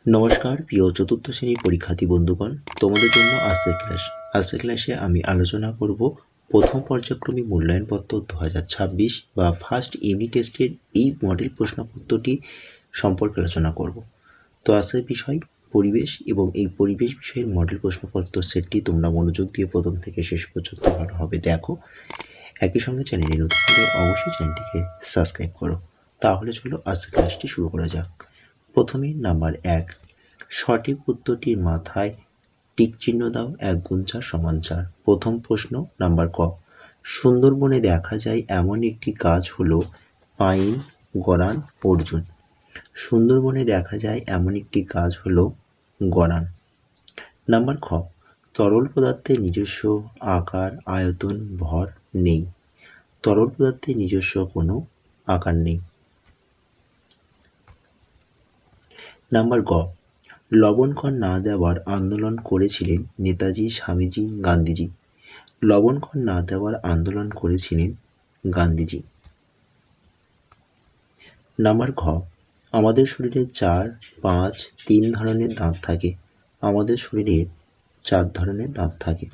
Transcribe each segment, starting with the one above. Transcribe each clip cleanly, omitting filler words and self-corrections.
নমস্কার প্রিয় চতুর্থ শ্রেণীর পরীক্ষার্থী বন্ধুগণ, তোমাদের জন্য আজকের ক্লাসে আমি আলোচনা করব প্রথম পর্যায়ক্রমিক মূল্যায়নপত্র 2026 বা ফার্স্ট ইউনিট টেস্টের এই মডেল প্রশ্নপত্রটি সম্পর্কে আলোচনা করব। তো আজকের বিষয় পরিবেশ, এবং এই পরিবেশ বিষয়ের মডেল প্রশ্নপত্র সেটটি তোমরা মনোযোগ দিয়ে প্রথম থেকে শেষ পর্যন্ত ভালোভাবে দেখো। একই সঙ্গে চ্যানেলে নতুন হলে অবশ্যই চ্যানেলটিকে সাবস্ক্রাইব করো। তাহলে চলো আজকের ক্লাসটি শুরু করা যাক। প্রথমে নাম্বার 1, সঠিক উত্তরটির মাথায় টিক চিহ্ন দাও। 1 গুণ 4 সমান 4। প্রথম প্রশ্ন নাম্বার ক, সুন্দরবনে দেখা যায় এমন একটি গাছ হলো পাইন, গরান, অর্জুন। সুন্দরবনে দেখা যায় এমন একটি গাছ হলো গরান। নাম্বার খ, তরল পদার্থের নিজস্ব আকার, আয়তন, ভর নেই। তরল পদার্থের নিজস্ব কোনো আকার নেই। নাম্বার গ, লবণ কর না দেওয়ার আন্দোলন করেছিলেন নেতাজি, স্বামীজি, গান্ধীজি। লবণ কর না দেওয়ার আন্দোলন করেছিলেন গান্ধীজি। নাম্বার ঘ, আমাদের শরীরে 4, 5, 3 ধরনের দাঁত থাকে। আমাদের শরীরে 4 ধরনের দাঁত থাকে।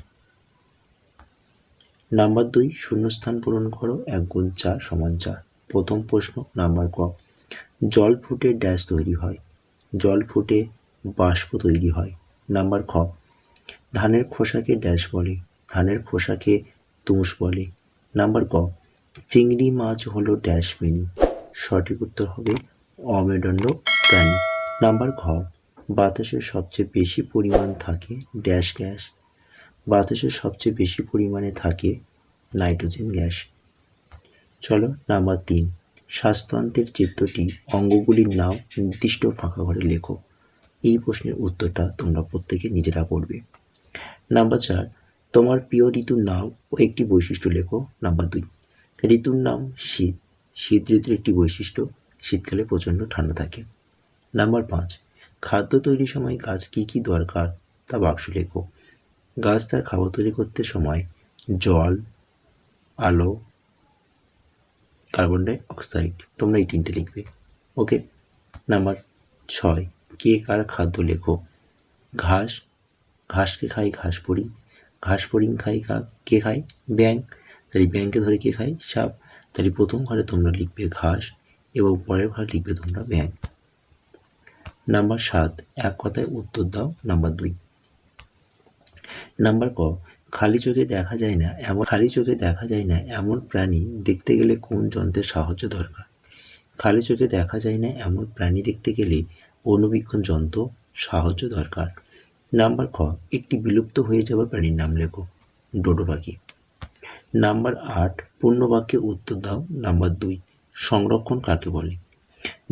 নাম্বার 2, শূন্যস্থান পূরণ করো। 1 গুণ 4 সমান 4। প্রথম প্রশ্ন নাম্বার ক, জল ফুটে ড্যাশ তৈরি হয়। জল ফুটে বাষ্প তৈরি হয়। নাম্বার খ, ধানের খোসাকে ড্যাশ বলে। ধানের খোসাকে তুষ বলে। নাম্বার ক, চিংড়ি মাছ হলো ড্যাশ প্রাণী। সঠিক উত্তর হবে অমেরুদণ্ড প্রাণী। নাম্বার ঘ, বাতাসে সবচেয়ে বেশি পরিমাণ থাকে ড্যাশ গ্যাস। বাতাসে সবচেয়ে বেশি পরিমাণে থাকে নাইট্রোজেন গ্যাস। চলো নাম্বার 3, শ্বাসতন্ত্রের চিত্রটি অঙ্গগুলির নাম নির্দিষ্ট ফাঁকা ঘরে লেখো। এই প্রশ্নের উত্তরটা তোমরা প্রত্যেকে নিজেরা পড়বে। নাম্বার 4, তোমার প্রিয় ঋতুর নাম ও একটি বৈশিষ্ট্য লেখো। নাম্বার 2, ঋতুর নাম শীত। শীত ঋতুর একটি বৈশিষ্ট্য, শীতকালে প্রচণ্ড ঠান্ডা থাকে। নাম্বার 5, খাদ্য তৈরির সময় গাছ কী কী দরকার তা বাক্স লেখো। গাছ তার খাবার তৈরি করতে সময় জল, আলো, কার্বন ডাই অক্সাইড, তোমরা এই 3টে লিখবে। ওকে। নাম্বার 6, কে কার খাদ্য লেখো। ঘাস, ঘাসকে খাই ঘাসফড়িং। ঘাসফড়িং খাই কে খায়, ব্যাঙ। তাহলে ব্যাঙকে ধরে কে খায়, সাপ। তাহলে প্রথম ঘরে তোমরা লিখবে ঘাস এবং পরের ঘরে লিখবে তোমরা ব্যাঙ। নাম্বার 7, এক কথায় উত্তর দাও। নাম্বার 2। নাম্বার ক, খালি চোখে দেখা যায় না এমন প্রাণী দেখতে গেলে কোন যন্ত্রের সাহায্য দরকার। খালি চোখে দেখা যায় না এমন প্রাণী দেখতে গেলে অণুবীক্ষণ যন্ত্র সাহায্য দরকার। নাম্বার খ, একটি বিলুপ্ত হয়ে যাওয়া প্রাণীর নাম লেখো। ডোডো পাখি। নাম্বার 8, পূর্ণ বাক্যে উত্তর দাও। নাম্বার 2, সংরক্ষণ কাকে বলে।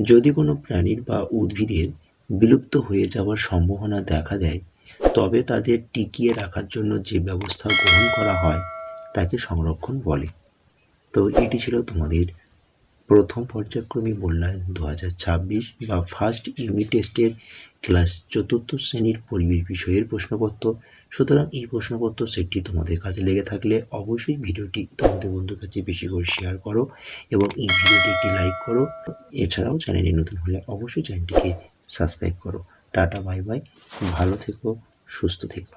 যদি কোনো প্রাণীর বা উদ্ভিদের বিলুপ্ত হয়ে যাওয়ার সম্ভাবনা দেখা দেয়, তবে তাদের টিকিয়ে রাখার জন্য যে ব্যবস্থা গ্রহণ করা হয় তাকে সংরক্ষণ বলে। তো এটি ছিল তোমাদের প্রথম পর্যায়ক্রমিক মূল্যায়ন 2026 বা ফার্স্ট ইউনিট টেস্টের ক্লাস 4th শ্রেণীর পরিবেশ বিষয়ের প্রশ্নপত্র। সুতরাং এই প্রশ্নপত্র সেটটি তোমাদের কাজে লেগে থাকলে অবশ্যই ভিডিওটি তোমাদের বন্ধুর কাছে বেশি করে শেয়ার করো এবং এই ভিডিওটি একটি লাইক করো। এছাড়াও চ্যানেলে নতুন হলে অবশ্যই চ্যানেলটিকে সাবস্ক্রাইব করো। টাটা, বাই বাই, ভালো থেকো, সুস্থ থেকো।